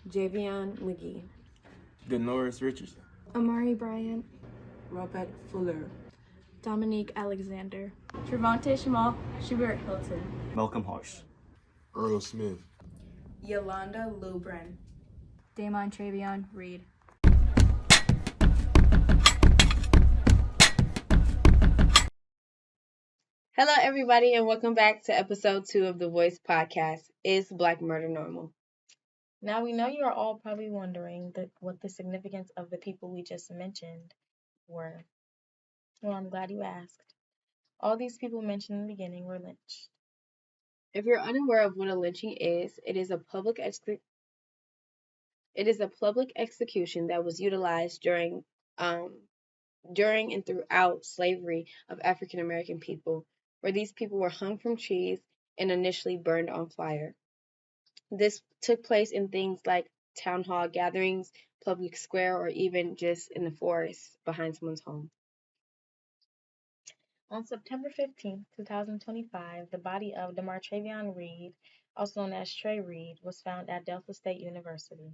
Javion McGee, Denoris Richardson, Amari Bryant, Robert Fuller, Dominique Alexander, Trevante Shamal, Schubert Hilton, Malcolm Harsh, Earl Smith, Yolanda Lubrin, Damon Travion Reed. Hello, everybody, and welcome back to episode 2 of the Voice Podcast. Is Black Murder Normal? Now, we know you are all probably wondering what the significance of the people we just mentioned were. Well, I'm glad you asked. All these people mentioned in the beginning were lynched. If you're unaware of what a lynching is, it is a public execution that was utilized during and throughout slavery of African American people, where these people were hung from trees and initially burned on fire. This took place in things like town hall gatherings, public square, or even just in the forest behind someone's home. On September 15, 2025, the body of Travion Reed, also known as Trey Reed, was found at Delta State University.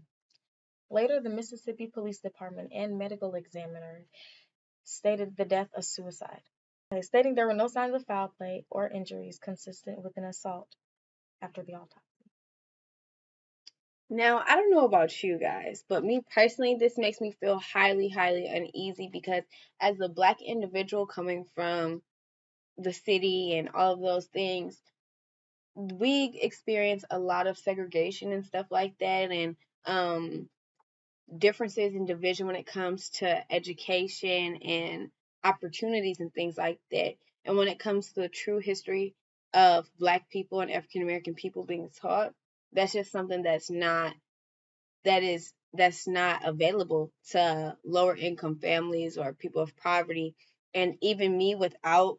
Later, the Mississippi Police Department and medical examiner stated the death as suicide, stating there were no signs of foul play or injuries consistent with an assault after the autopsy. Now, I don't know about you guys, but me personally, this makes me feel highly, highly uneasy because as a Black individual coming from the city and all of those things, we experience a lot of segregation and stuff like that, and differences in division when it comes to education and opportunities and things like that. And when it comes to the true history of Black people and African American people being taught, that's just something that's not available to lower income families or people of poverty. And even me, without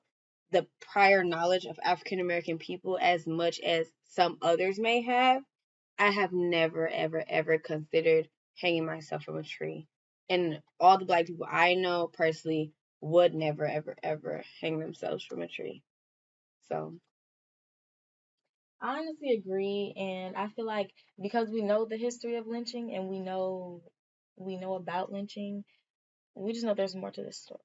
the prior knowledge of African American people as much as some others may have, I have never, ever, ever considered hanging myself from a tree. And all the Black people I know personally would never, ever, ever hang themselves from a tree. So I honestly agree, and I feel like because we know the history of lynching and we know about lynching, we just know there's more to this story.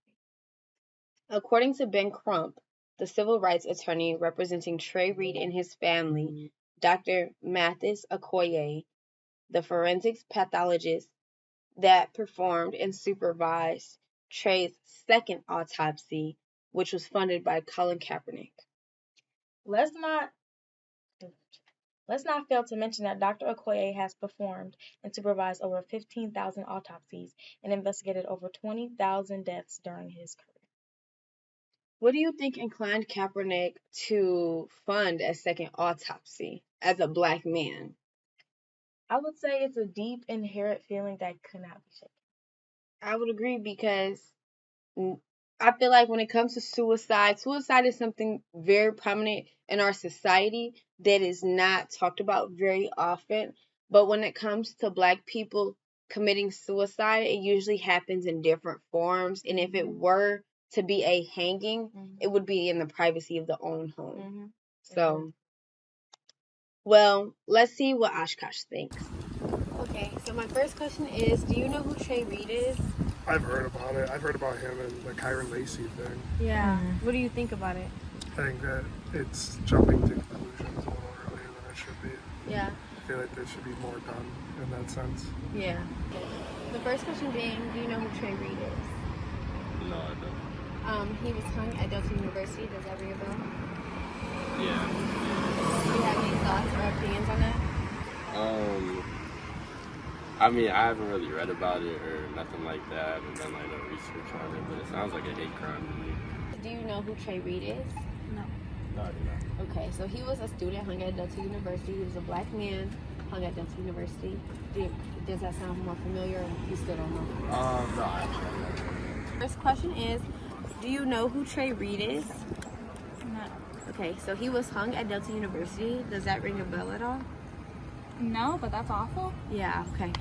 According to Ben Crump, the civil rights attorney representing Trey Reed and his family, Dr. Mathis Okoye, the forensics pathologist that performed and supervised Trey's second autopsy, which was funded by Colin Kaepernick. Let's not fail to mention that Dr. Okoye has performed and supervised over 15,000 autopsies and investigated over 20,000 deaths during his career. What do you think inclined Kaepernick to fund a second autopsy as a Black man? I would say it's a deep, inherent feeling that could not be shaken. I would agree because I feel like when it comes to suicide is something very prominent in our society that is not talked about very often. But when it comes to Black people committing suicide, it usually happens in different forms. And if it were to be a hanging, it would be in the privacy of the own home. So, well, let's see what Oshkosh thinks. Okay, so my first question is, do you know who Trey Reed is? I've heard about it. I've heard about him and the Kyron Lacey thing. Yeah. What do you think about it? I think that it's jumping to conclusions a little earlier than it should be. Yeah. I feel like there should be more done in that sense. Yeah. The first question being, do you know who Trey Reed is? No, I don't. He was hung at Delta University. Does that ring a bell? Yeah. Do you have any thoughts or opinions on that? I mean, I haven't really read about it or nothing like that. I haven't done no research on it, but it sounds like a hate crime to me. Do you know who Trey Reed is? No. No, I do not. Okay, so he was a student hung at Delta University. He was a Black man hung at Delta University. Does that sound more familiar, or you still don't know? No, actually. First question is, do you know who Trey Reed is? No. Okay, so he was hung at Delta University. Does that ring a bell at all? No, but that's awful. Yeah, okay.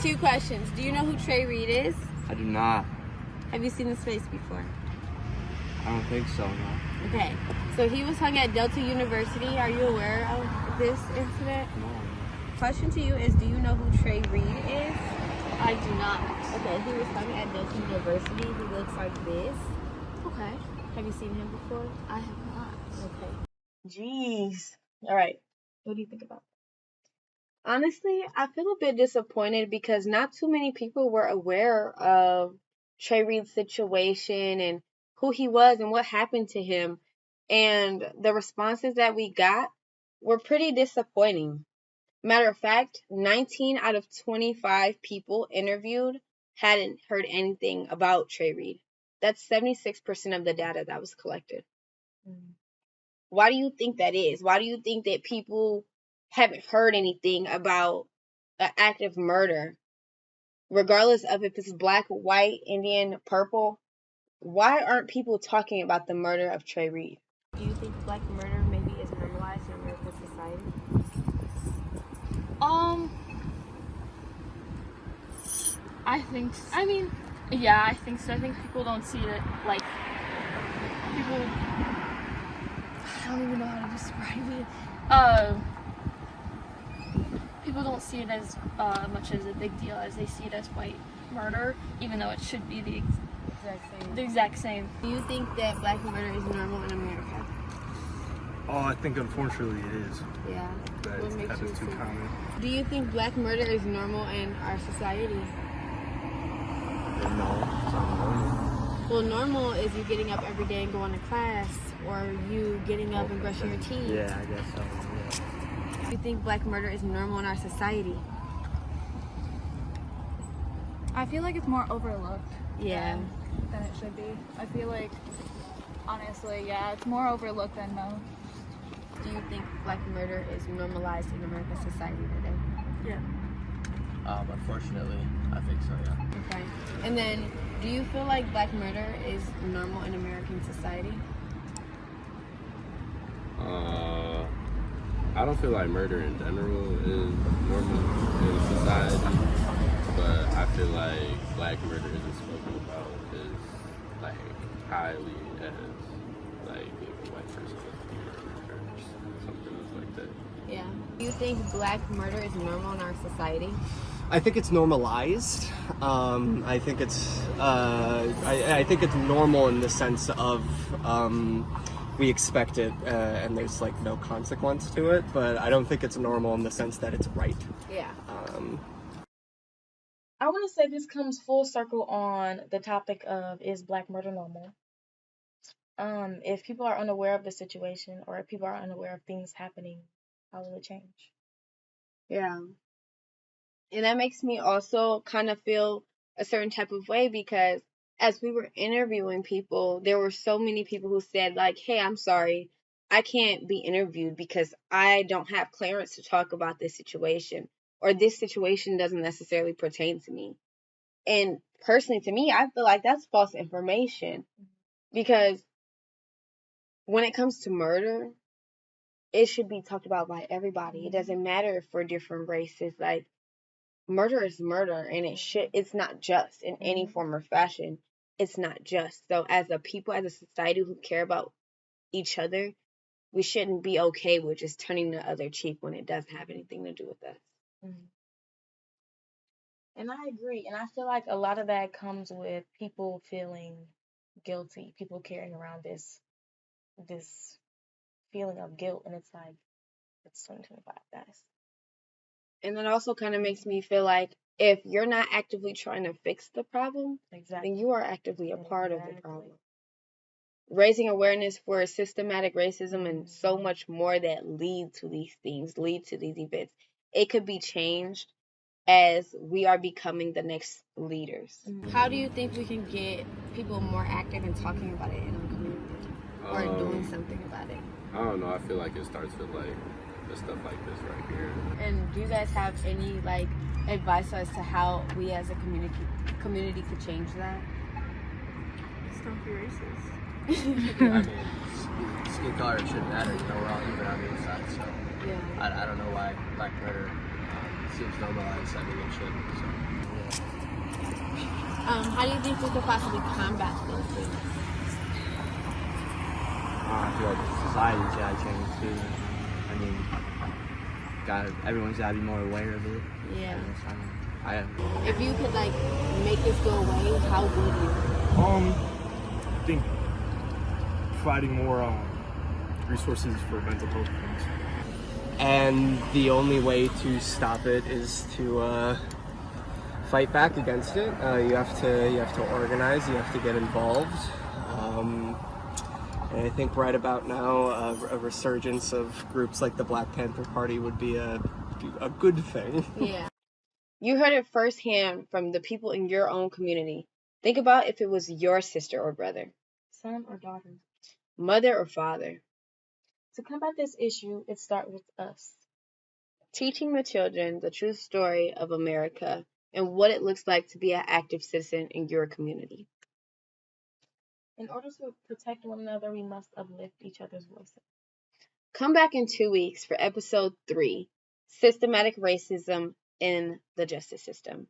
2 questions. Do you know who Trey Reed is? I do not. Have you seen his face before? I don't think so, no. Okay, so he was hung at Delta University. Are you aware of this incident? No. Question to you is, do you know who Trey I do not. Okay, he was hung at Delta University. He looks like this. Okay. Have you seen him before? I have not. Okay. Jeez. All right. What do you think about that? Honestly, I feel a bit disappointed because not too many people were aware of Trey Reed's situation and who he was and what happened to him. And the responses that we got were pretty disappointing. Matter of fact, 19 out of 25 people interviewed hadn't heard anything about Trey Reed. That's 76% of the data that was collected. Why do you think that is? Why do you think that people haven't heard anything about an active murder? Regardless of if it's black, white, Indian, purple, why aren't people talking about the murder of Trey Reed? Do you think black murder maybe is normalized in American society? I think so. I think people don't see it like people. I don't even know how to describe it. People don't see it as much as a big deal as they see it as white murder, even though it should be the exact same. Do you think that black murder is normal in America? Oh, I think unfortunately it is. Yeah. That What makes you is too think? common. Do you think black murder is normal in our society? No, it's not normal. Well, normal is you getting up every day and going to class, or you getting up and brushing your teeth. Yeah, I guess so. Yeah. Do you think black murder is normal in our society? I feel like it's more overlooked. Yeah. Than it should be. I feel like, honestly, yeah, it's more overlooked than most. Do you think black murder is normalized in American society today? Yeah. Unfortunately, I think so, yeah. Okay. And then, do you feel like black murder is normal in American society? I don't feel like murder in general is normal in society, but I feel like black murder isn't spoken about as like highly as like if a white person was to be murdered or something like that. Yeah. Do you think black murder is normal in our society? I think it's normalized. I think it's I think it's normal in the sense of we expect it and there's like no consequence to it, but I don't think it's normal in the sense that it's right. Yeah. I want to say this comes full circle on the topic of is black murder normal? If people are unaware of the situation or if people are unaware of things happening, how will it change? Yeah. And that makes me also kind of feel a certain type of way because as we were interviewing people, there were so many people who said like, hey, I'm sorry, I can't be interviewed because I don't have clearance to talk about this situation or this situation doesn't necessarily pertain to me. And personally, to me, I feel like that's false information because when it comes to murder, it should be talked about by everybody. It doesn't matter if we're different races. Like, murder is murder, and it's not just in any form or fashion. It's not just. So as a people, as a society who care about each other, we shouldn't be okay with just turning the other cheek when it doesn't have anything to do with us. And I agree. And I feel like a lot of that comes with people feeling guilty, people carrying around this feeling of guilt. And it's like, it's 2025, guys. And that also kind of makes me feel like if you're not actively trying to fix the problem, then you are actively a part of the problem. Raising awareness for systematic racism and so much more that lead to these things, lead to these events. It could be changed as we are becoming the next leaders. How do you think we can get people more active in talking about it in our community or doing something about it? I don't know. I feel like it starts with like the stuff like this right here. And do you guys have any like advice as to how we as a community could change that? Just don't be racist. I mean, skin color shouldn't matter, you know, we're all even on the inside, so Yeah. I don't know why black murder seems normalized. I mean, it shouldn't, so yeah. How do you think we could possibly combat those things? I feel like society's gotta change too. I mean, everyone's gotta be more aware of it. Yeah. I If you could like make this go away, how would you? I think providing more resources for mental health things. And the only way to stop it is to fight back against it. You have to organize. You have to get involved. And I think right about now, a resurgence of groups like the Black Panther Party would be a good thing. Yeah. You heard it firsthand from the people in your own community. Think about if it was your sister or brother, Son or daughter. mother or father. To combat this issue, it starts with us. Teaching the children the true story of America and what it looks like to be an active citizen in your community. In order to protect one another, we must uplift each other's voices. Come back in 2 weeks for episode 3, Systematic Racism in the Justice System.